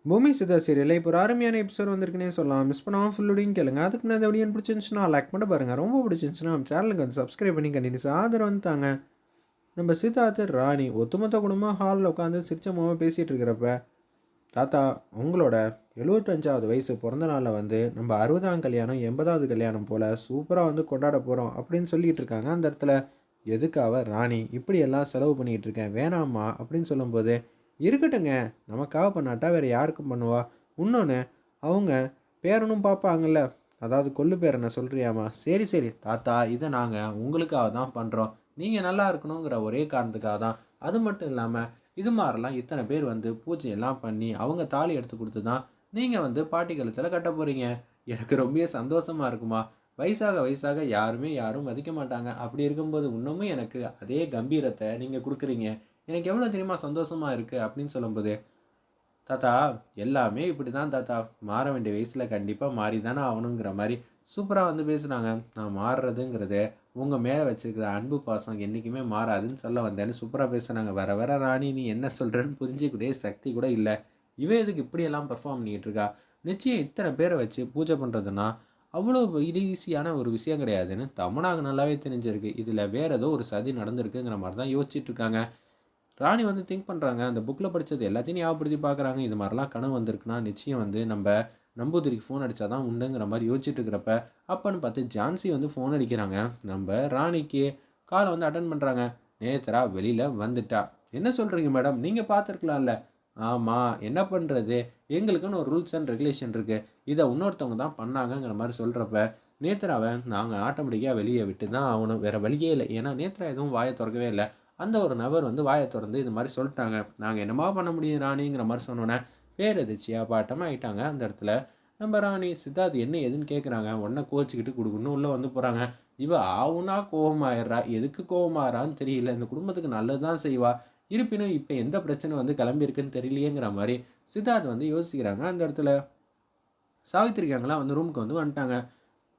பூமி சிதா சீரியல்ல இப்போ ஒரு அருமையான எபிசோட் வந்திருக்குன்னே சொல்லலாம். மிஸ் பண்ணாம ஃபுல்லோடையும் கேளுங்க. அதுக்கு முன்னாடி இந்த வீடியோ பிடிச்சிருந்துச்சுன்னா லைக் பண்ணி பாருங்க. ரொம்ப பிடிச்சிருந்துச்சுன்னா நம்ம சேனலுக்கு வந்து சப்ஸ்கிரைப் பண்ணி கண்டினியூஸ் ஆதரவு வந்து தாங்க. நம்ம சித்தார்த்து, ராணி ஒட்டுமொத்த குடும்பம் ஹாலில் உட்காந்து சிரிச்ச முகமாக பேசிகிட்டு இருக்கிறப்ப, தாத்தா உங்களோட 75வது வயசு பிறந்த நாளில் வந்து நம்ம 60ஆம் கல்யாணம் 80வது கல்யாணம் போல் சூப்பராக வந்து கொண்டாட போகிறோம் அப்படின்னு சொல்லிட்டு இருக்காங்க. அந்த இடத்துல எதுக்காக ராணி இப்படியெல்லாம் செலவு பண்ணிகிட்டு இருக்கேன் வேணாம்மா அப்படின்னு சொல்லும்போது, இருக்கட்டுங்க நமக்காக பண்ணாட்டா வேறு யாருக்கும் பண்ணுவா. இன்னொன்று அவங்க பேரனும் பார்ப்பாங்கல்ல, அதாவது கொள்ளு பேரனை சொல்கிறியாம்மா, சரி சரி தாத்தா இதை நாங்கள் உங்களுக்காக தான் பண்ணுறோம், நீங்கள் நல்லா இருக்கணுங்கிற ஒரே காரணத்துக்காக தான். அது மட்டும் இல்லாமல் இது மாதிரிலாம் இத்தனை பேர் வந்து பூஜையெல்லாம் பண்ணி அவங்க தாலி எடுத்து கொடுத்து தான் நீங்கள் வந்து பாட்டி கழுத்தில் கட்ட போகிறீங்க. எனக்கு ரொம்ப சந்தோஷமாக இருக்குமா. வயசாக வயசாக யாருமே யாரும் மதிக்க மாட்டாங்க. அப்படி இருக்கும்போது இன்னமும் எனக்கு அதே கம்பீரத்தை நீங்கள் கொடுக்குறீங்க. எனக்கு எவ்வளோ தெரியுமா சந்தோஷமாக இருக்குது அப்படின்னு சொல்லும்போது, தாத்தா எல்லாமே இப்படி தான் தாத்தா, மாற வேண்டிய வயசில் கண்டிப்பாக மாறி தானே ஆகணுங்கிற மாதிரி சூப்பராக வந்து பேசுனாங்க. நான் மாறுறதுங்கிறது உங்கள் மேலே வச்சுருக்கிற அன்பு பாசம் என்றைக்குமே மாறாதுன்னு சொல்ல வந்தேன்னு சூப்பராக பேசுனாங்க. வர வர ராணி நீ என்ன சொல்கிறேன்னு புரிஞ்சிக்கூடிய சக்தி கூட இல்லை. இவன் எதுக்கு இப்படியெல்லாம் பெர்ஃபார்ம் பண்ணிகிட்டு இருக்கா. நிச்சயம் இத்தனை பேரை வச்சு பூஜை பண்ணுறதுன்னா அவ்வளோ ஈஸியான ஒரு விஷயம் கிடையாதுன்னு தமனாக நல்லாவே தெரிஞ்சிருக்கு. இதில் வேறு ஏதோ ஒரு சதி நடந்திருக்குங்கிற மாதிரி தான் யோசிச்சுட்டு இருக்காங்க. ராணி வந்து திங்க் பண்ணுறாங்க. அந்த புக்கில் படித்தது எல்லாத்தையும் ஞாபகப்படுத்தி பார்க்குறாங்க. இது மாதிரிலாம் கனவு வந்திருக்குன்னா நிச்சயம் வந்து நம்ம நம்பூதிரிக்கு ஃபோன் அடித்தா தான் உண்டுங்கிற மாதிரி யோசிச்சுட்டு இருக்கிறப்ப, அப்பன்னு பார்த்து ஜான்சி வந்து ஃபோன் அடிக்கிறாங்க. நம்ம ராணிக்கு காலை வந்து அட்டன் பண்ணுறாங்க. நேத்ரா வெளியில் வந்துட்டா. என்ன சொல்கிறீங்க மேடம், நீங்கள் பார்த்துருக்கலாம்ல. ஆமாம் என்ன பண்ணுறது, எங்களுக்குன்னு ஒரு ரூல்ஸ் அண்ட் ரெகுலேஷன் இருக்குது, இதை இன்னொருத்தவங்க தான் பண்ணாங்கங்கிற மாதிரி சொல்கிறப்ப, நேத்ராவை நாங்கள் ஆட்டோமேட்டிக்காக வெளியே விட்டு தான் ஆகணும், வேறு வழியே இல்லை. ஏன்னா நேத்ரா எதுவும் வாயை திறக்கவே இல்லை. அந்த ஒரு நபர் வந்து வாயை திறந்து இது மாதிரி சொல்லிட்டாங்க. நாங்கள் என்னமா பண்ண முடியும் ராணிங்கிற மாதிரி சொன்னோன்னே பேர் எதிர்ச்சியா பாட்டமாக ஆயிட்டாங்க. அந்த இடத்துல நம்ம ராணி சித்தார்த் என்ன ஏதுன்னு கேட்குறாங்க. உடனே கோச்சிக்கிட்டு குடுக்குன்னு உள்ளே வந்து போகிறாங்க. இவ ஆவுனா கோவமாயிடுறா, எதுக்கு கோவமாகறான்னு தெரியல. இந்த குடும்பத்துக்கு நல்லது தான் செய்வா, இருப்பினும் இப்போ எந்த பிரச்சனை வந்து கிளம்பியிருக்குன்னு தெரியலையேங்கிற மாதிரி சித்தார்த் வந்து யோசிக்கிறாங்க. அந்த இடத்துல சாவித்திரிக்காங்களாம் வந்து ரூமுக்கு வந்து வந்துட்டாங்க.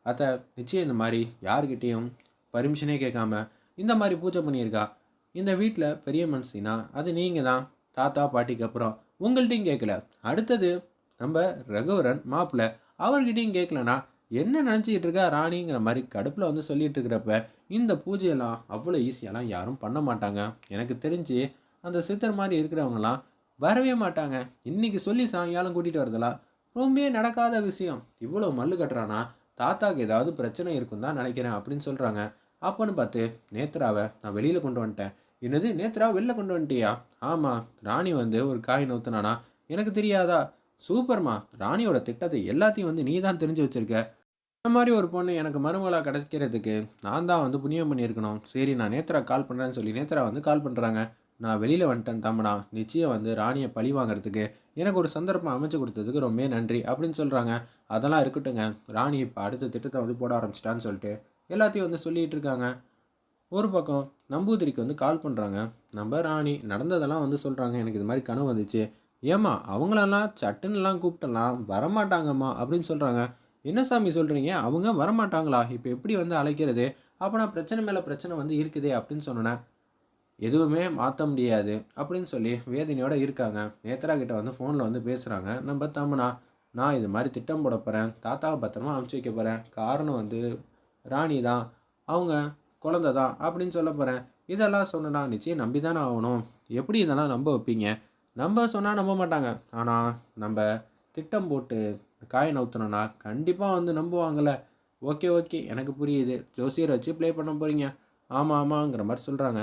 அத்தை நிச்சயம் இந்த மாதிரி யார்கிட்டேயும் பர்மிஷனே கேட்காம இந்த மாதிரி பூஜை பண்ணியிருக்கா. இந்த வீட்டில் பெரிய மனுஷினா அது நீங்கள் தான். தாத்தா பாட்டிக்கு அப்புறம் உங்கள்கிட்டையும் கேட்கல. அடுத்தது நம்ம ரகுவரன் மாப்பிள்ளை, அவர்கிட்டையும் கேட்கலனா என்ன நினச்சிக்கிட்டு இருக்கா ராணிங்கிற மாதிரி கடுப்பில் வந்து சொல்லிட்டு இருக்கிறப்ப, இந்த பூஜையெல்லாம் அவ்வளோ ஈஸியாலாம் யாரும் பண்ண மாட்டாங்க. எனக்கு தெரிஞ்சு அந்த சித்தர் மாதிரி இருக்கிறவங்களாம் வரவே மாட்டாங்க. இன்றைக்கி சொல்லி சாயங்காலம் கூட்டிகிட்டு வரதெல்லாம் ரொம்பவே நடக்காத விஷயம். இவ்வளோ மல்லு கட்டுறானா தாத்தாவுக்கு ஏதாவது பிரச்சனை இருக்கும் தான் நினைக்கிறேன் அப்படின்னு சொல்கிறாங்க. அப்போன்னு பார்த்து நேத்ராவை நான் வெளியில் கொண்டு வந்துட்டேன். என்னது நேத்ரா வெளில கொண்டு வந்துட்டியா? ஆமாம், ராணி வந்து ஒரு காய் நவுத்துனானா எனக்கு தெரியாதா? சூப்பர்மா, ராணியோட திட்டத்தை எல்லாத்தையும் வந்து நீ தான் தெரிஞ்சு வச்சிருக்க. இந்த மாதிரி ஒரு பொண்ணு எனக்கு மருமகளாக கிடைக்கிறதுக்கு நான் தான் வந்து புண்ணியம் பண்ணியிருக்கணும். சரி நான் நேத்ரா கால் பண்ணுறேன்னு சொல்லி நேத்ரா வந்து கால் பண்ணுறாங்க. நான் வெளியில் வந்துட்டேன் தம்மனா, நிச்சயம் வந்து ராணியை பழி வாங்குறதுக்கு எனக்கு ஒரு சந்தர்ப்பம் அமைச்சு கொடுத்ததுக்கு ரொம்ப நன்றி அப்படின்னு சொல்கிறாங்க. அதெல்லாம் இருக்கட்டுங்க, ராணி இப்போ அடுத்த திட்டத்தை வந்து போட ஆரம்பிச்சிட்டான்னு சொல்லிட்டு எல்லாத்தையும் வந்து சொல்லிகிட்டு இருக்காங்க. ஒரு பக்கம் நம்பூதிரிக்கு வந்து கால் பண்ணுறாங்க. நம்ம ராணி நடந்ததெல்லாம் வந்து சொல்கிறாங்க. எனக்கு இது மாதிரி கனவு வந்துச்சு. ஏம்மா அவங்களெல்லாம் சட்டுன்னுலாம் கூப்பிட்டலாம் வரமாட்டாங்கம்மா அப்படின்னு சொல்கிறாங்க. என்ன சாமி சொல்கிறீங்க, அவங்க வரமாட்டாங்களா, இப்போ எப்படி வந்து அழைக்கிறது, அப்போனா பிரச்சனை மேலே பிரச்சனை வந்து இருக்குதே அப்படின்னு சொன்னேன். எதுவுமே மாற்ற முடியாது அப்படின்னு சொல்லி வேதனையோடு இருக்காங்க. நேத்ரா கிட்ட வந்து ஃபோனில் வந்து பேசுகிறாங்க. நம்ம தம்மனா, நான் இது மாதிரி திட்டம் போட போகிறேன், தாத்தாவை பத்திரமா அனுப்பிச்சி வைக்க போகிறேன், காரணம் வந்து ராணி தான், அவங்க குழந்த தான் அப்படின்னு சொல்ல போகிறேன். இதெல்லாம் சொன்னா நிச்சயம் நம்பி தானே ஆகணும். எப்படி இதெல்லாம் நம்ப வைப்பீங்க? நம்ப சொன்னால் நம்ப மாட்டாங்க. ஆனால் நம்ம திட்டம் போட்டு காய நவுத்தணும்னா கண்டிப்பாக வந்து நம்புவாங்கள்ல. ஓகே ஓகே எனக்கு புரியுது, ஜோசியரை வச்சு ப்ளே பண்ண போகிறீங்க. ஆமாம் ஆமாங்கிற மாதிரி சொல்கிறாங்க.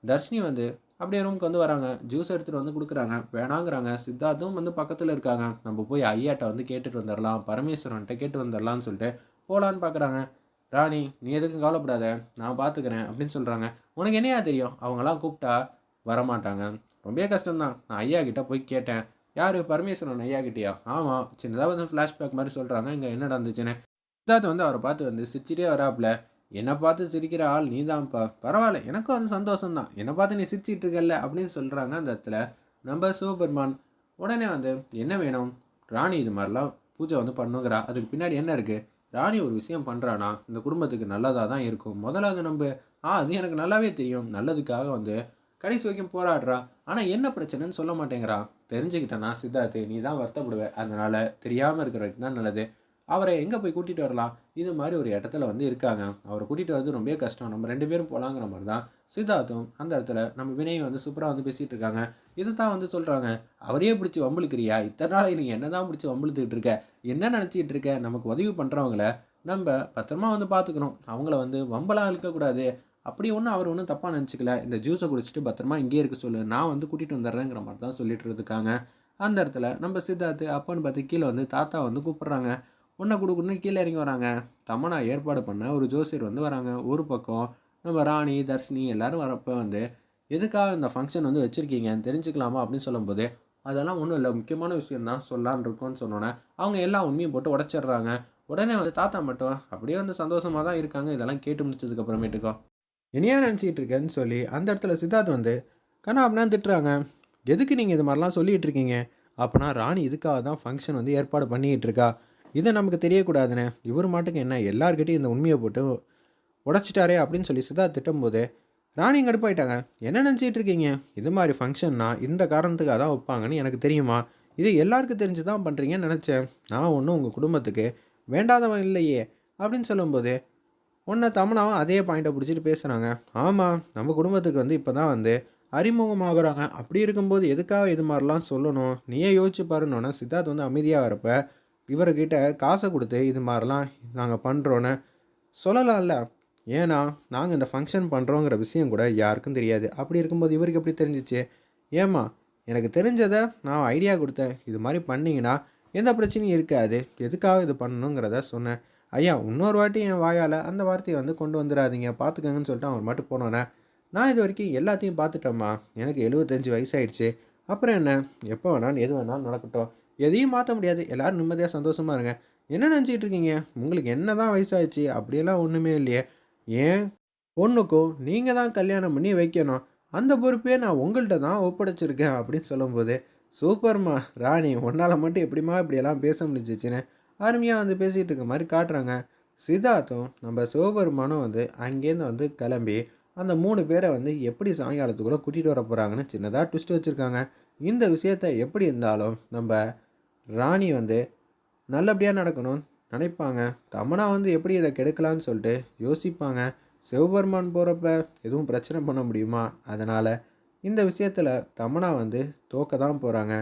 தர்ஷினி வந்து அப்படியே ரூமுக்கு வந்து வராங்க. ஜூஸ் எடுத்துகிட்டு வந்து கொடுக்குறாங்க. வேணாங்கிறாங்க. சித்தார்த்தும் வந்து பக்கத்தில் இருக்காங்க. நம்ம போய் ஐயாட்ட வந்து கேட்டுட்டு வந்துடலாம், பரமேஸ்வரன்கிட்ட கேட்டு வந்துடலான்னு சொல்லிட்டு போகலான்னு பார்க்குறாங்க. ராணி நீ எதுக்கும் கவலைப்படாத, நான் பார்த்துக்கிறேன் அப்படின்னு சொல்கிறாங்க. உனக்கு என்னையா தெரியும், அவங்களாம் கூப்பிட்டா வரமாட்டாங்க, ரொம்ப கஷ்டம்தான். நான் ஐயா கிட்டே போய் கேட்டேன். யார், பரமேஸ்வரன் ஐயா கிட்டேயா? ஆமாம். சின்னதாக வந்து ஃப்ளாஷ்பேக் மாதிரி சொல்கிறாங்க. இங்கே என்ன நடந்துச்சுன்னு சித்தார்த் வந்து அவரை பார்த்து வந்து சிரிச்சிட்டே வராப்புல. என்னை பார்த்து சிரிக்கிற ஆள் நீ தான்ப்பா, பரவாயில்ல எனக்கும் அது சந்தோஷம்தான், என்னை பார்த்து நீ சிரிச்சிட்டு இருக்கல அப்படின்னு சொல்கிறாங்க. அந்த இடத்துல நம்ம சிவபெருமான் உடனே வந்து என்ன வேணும், ராணி இது மாதிரிலாம் பூஜை வந்து பண்ணுங்கிறா, அதுக்கு பின்னாடி என்ன இருக்குது, ராணி ஒரு விஷயம் பண்ணுறானா இந்த குடும்பத்துக்கு நல்லதாக தான் இருக்கும். முதல்ல அது நம்ம அது எனக்கு நல்லாவே தெரியும், நல்லதுக்காக வந்து கடைசி வரைக்கும் போராடுறா. ஆனால் என்ன பிரச்சனைன்னு சொல்ல மாட்டேங்கிறா. தெரிஞ்சுக்கிட்டேன்னா சித்தார்த்து நீ தான் வருத்தப்படுவ. அதனால் தெரியாமல் இருக்கிற வரைக்கும் தான் நல்லது. அவரை எங்கே போய் கூட்டிகிட்டு வரலாம்? இது மாதிரி ஒரு இடத்துல வந்து இருக்காங்க. அவரை கூட்டிகிட்டு வரது ரொம்ப கஷ்டம். நம்ம 2 பேரும் போகலாங்கிற மாதிரி தான் சித்தார்த்தும் அந்த இடத்துல நம்ம வினயும் வந்து சூப்பராக வந்து பேசிகிட்டு இருக்காங்க. இதை தான் வந்து சொல்கிறாங்க. அவரையே பிடிச்சி வம்பிழுக்கிறியா? இத்தனை நாள் நீ என்ன தான் பிடிச்சி வம்பிழுத்துக்கிட்டு இருக்க? என்ன நினச்சிக்கிட்டு இருக்க? நமக்கு உதவி பண்ணுறவங்கள நம்ம பத்திரமா வந்து பார்த்துக்கணும். அவங்கள வந்து வம்பலாக இழுக்கக்கூடாது. அப்படி ஒன்றும் அவர் ஒன்றும் தப்பாக நினச்சிக்கல. இந்த ஜூஸை குடிச்சிட்டு பத்திரமா இங்கேயே இருக்க சொல்லு. நான் வந்து கூட்டிகிட்டு வந்துடுறேங்கிற மாதிரி தான் சொல்லிட்டு இருக்காங்க. அந்த இடத்துல நம்ம சித்தார்த்து அப்பன்னு பார்த்து கீழே வந்து தாத்தா வந்து கூப்பிட்றாங்க. உன்னை குடுக்குன்னு கீழே இறங்கி வராங்க. தமன்னா ஏற்பாடு பண்ண ஒரு ஜோசியர் வந்து வராங்க. ஒரு பக்கம் நம்ம ராணி, தர்ஷினி எல்லாரும் வரப்போ வந்து எதுக்காக இந்த ஃபங்க்ஷன் வந்து வச்சுருக்கீங்கன்னு தெரிஞ்சுக்கலாமா அப்படின்னு சொல்லும்போது, அதெல்லாம் ஒன்றும் இல்லை, முக்கியமான விஷயம் தான் சொல்லலான்னு இருக்கோன்னு சொன்னோன்னே அவங்க எல்லா உண்மையும் போட்டு உடச்சிடுறாங்க. உடனே வந்து தாத்தா மட்டும் அப்படியே வந்து சந்தோஷமாக தான் இருக்காங்க. இதெல்லாம் கேட்டு முடிச்சதுக்கு அப்புறமேட்டுக்கும் என்னையா நினச்சிக்கிட்டு இருக்கேன்னு சொல்லி அந்த இடத்துல சித்தார்த் வந்து கண்ணா அப்படின்னா திட்டுறாங்க. எதுக்கு நீங்கள் இது மாதிரிலாம் சொல்லிகிட்டு இருக்கீங்க? அப்போனா ராணி இதுக்காக தான் ஃபங்க்ஷன் வந்து ஏற்பாடு பண்ணிக்கிட்டு இருக்கா. இதை நமக்கு தெரியக்கூடாதுண்ணே. இவர் மாட்டுக்கு என்ன எல்லார்கிட்டையும் இந்த உண்மையை போட்டு உடச்சிட்டாரே அப்படின்னு சொல்லி சித்தார்த் திட்டும்போது ராணி கடுப்பாயிட்டாங்க. என்ன நினச்சிட்டு இருக்கீங்க? இது மாதிரி ஃபங்க்ஷன்னா இந்த காரணத்துக்காக தான் வைப்பாங்கன்னு எனக்கு தெரியுமா? இது எல்லாருக்கும் தெரிஞ்சு தான் பண்ணுறீங்கன்னு நினச்சேன். நான் ஒன்றும் உங்கள் குடும்பத்துக்கு வேண்டாதவன் இல்லையே அப்படின்னு சொல்லும்போது உன்னை தமனாவும் அதே பாயிண்ட்டை பிடிச்சிட்டு பேசுகிறாங்க. ஆமாம், நம்ம குடும்பத்துக்கு வந்து இப்போ தான் வந்து அறிமுகமாகறாங்க. அப்படி இருக்கும்போது எதுக்காக இது மாதிரிலாம் சொல்லணும்? நீயே யோசிச்சு பாருன்னொன்னே சித்தார்த் வந்து அமைதியாக வரப்ப இவர்கிட்ட காசை கொடுத்து இது மாதிரிலாம் நாங்கள் பண்ணுறோன்னு சொல்லலாம்ல. ஏன்னா நாங்கள் இந்த ஃபங்க்ஷன் பண்ணுறோங்கிற விஷயம் கூட யாருக்கும் தெரியாது. அப்படி இருக்கும்போது இவருக்கு எப்படி தெரிஞ்சிச்சு? ஏம்மா, எனக்கு தெரிஞ்சதை நான் ஐடியா கொடுத்தேன். இது மாதிரி பண்ணிங்கன்னா எந்த பிரச்சனையும் இருக்காது. எதுக்காக இது பண்ணணுங்கிறத சொன்னேன். ஐயா, இன்னொரு வாட்டி என் வாயால் அந்த வார்த்தையை வந்து கொண்டு வந்துடாதீங்க, பார்த்துக்கங்கன்னு சொல்லிட்டு அவர் மட்டும் போனோன்னே, நான் இது வரைக்கும் எல்லாத்தையும் பார்த்துட்டேம்மா. எனக்கு 75 வயசாயிடுச்சு. அப்புறம் என்ன? எப்போ வேணாலும் எது வேணாலும் நடக்கட்டும். எதையும் மாற்ற முடியாது. எல்லோரும் நிம்மதியாக சந்தோஷமாக இருங்க. என்ன நினச்சிக்கிட்டு இருக்கீங்க? உங்களுக்கு என்ன தான் வயசாயிடுச்சு? அப்படியெல்லாம் ஒன்றுமே இல்லையே. ஏன் பொண்ணுக்கும் நீங்கள் தான் கல்யாணம் பண்ணி வைக்கணும். அந்த பொறுப்பே நான் உங்கள்கிட்ட தான் ஒப்படைச்சிருக்கேன் அப்படின்னு சொல்லும்போது, சூப்பர்மா ராணி, உன்னால் மட்டும் எப்படிம்மா இப்படியெல்லாம் பேச முடிஞ்சிச்சுன்னு அருமையாக வந்து பேசிகிட்டு இருக்க மாதிரி காட்டுறாங்க. சித்தார்த்தும் நம்ம சிவபெருமானும் வந்து அங்கேருந்து வந்து கிளம்பி அந்த 3 பேரை வந்து எப்படி சாயங்காலத்துக்குள்ளே கூட்டிகிட்டு வர போகிறாங்கன்னு சின்னதாக ட்விஸ்ட் வச்சுருக்காங்க. இந்த விஷயத்த எப்படி இருந்தாலும் நம்ம ராணி வந்து நல்லபடியாக நடக்கணும்னு நினைப்பாங்க. தமனா வந்து எப்படி இதை கெடுக்கலான்னு சொல்லிட்டு யோசிப்பாங்க. சிவபெருமான் போகிறப்ப எதுவும் பிரச்சனை பண்ண முடியுமா? அதனால் இந்த விஷயத்தில் தமனா வந்து தோக்க தான் போகிறாங்க.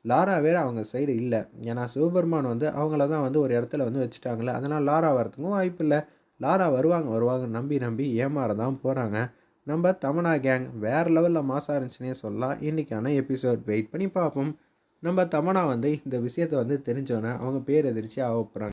லாரா வேறு அவங்க சைடு இல்லை. ஏன்னா சிவபெருமான் வந்து அவங்கள தான் வந்து ஒரு இடத்துல வந்து வச்சுட்டாங்களே. அதனால் லாரா வரத்துக்கும் வாய்ப்பு இல்லை. லாரா வருவாங்க நம்பி நம்பி ஏமாற தான் போகிறாங்க. நம்ம தமனா கேங் வேறு லெவலில் மாசாக இருந்துச்சுன்னே சொல்லலாம். இன்றைக்கான எபிசோட் வெயிட் பண்ணி பார்ப்போம். நம்ம தமனா வந்து இந்த விஷயத்தை வந்து தெரிஞ்சோன்னே அவங்க பேர் எதிர்த்து ஆக போகிறாங்க.